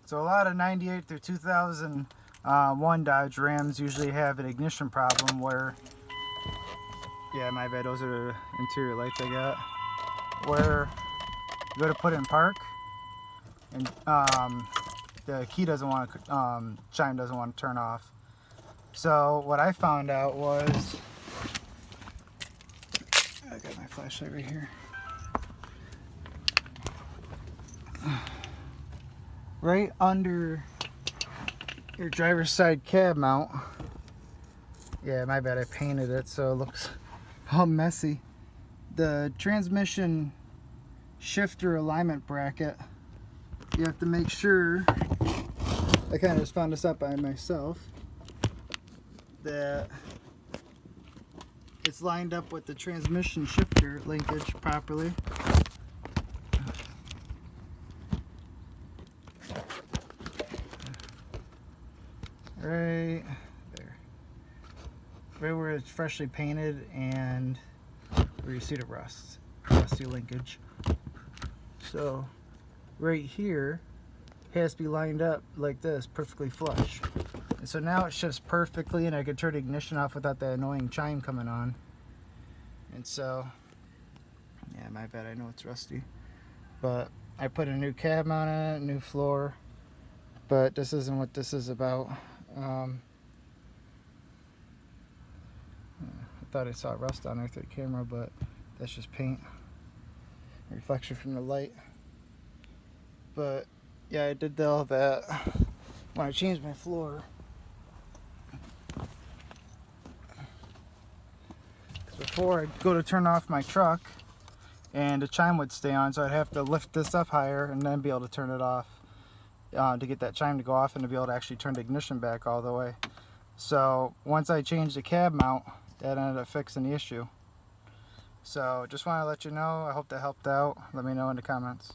So a lot of 98 through 2001 Dodge Rams usually have an ignition problem where, yeah, my bad, those are the interior lights I got, where you go to put it in park and the key doesn't want to, chime doesn't want to turn off. So what I found out was, I got my flashlight right here. Right under your driver's side cab mount. Yeah, my bad, I painted it so it looks all messy. The transmission shifter alignment bracket, you have to make sure, I kind of just found this out by myself, that it's lined up with the transmission shifter linkage properly. Right there. Right where it's freshly painted and where you see the rusty linkage. So right here has to be lined up like this, perfectly flush. And so now it shifts perfectly and I can turn the ignition off without that annoying chime coming on. And so, yeah, my bad, I know it's rusty. But I put a new cab mount on it, new floor. But this isn't what this is about. I thought I saw rust on there through the camera, but that's just paint, reflection from the light. But yeah, I did all that when I changed my floor. Before I'd go to turn off my truck and the chime would stay on, so I'd have to lift this up higher and then be able to turn it off to get that chime to go off and to be able to actually turn the ignition back all the way. So once I changed the cab mount, that ended up fixing the issue. So just want to let you know, I hope that helped out. Let me know in the comments.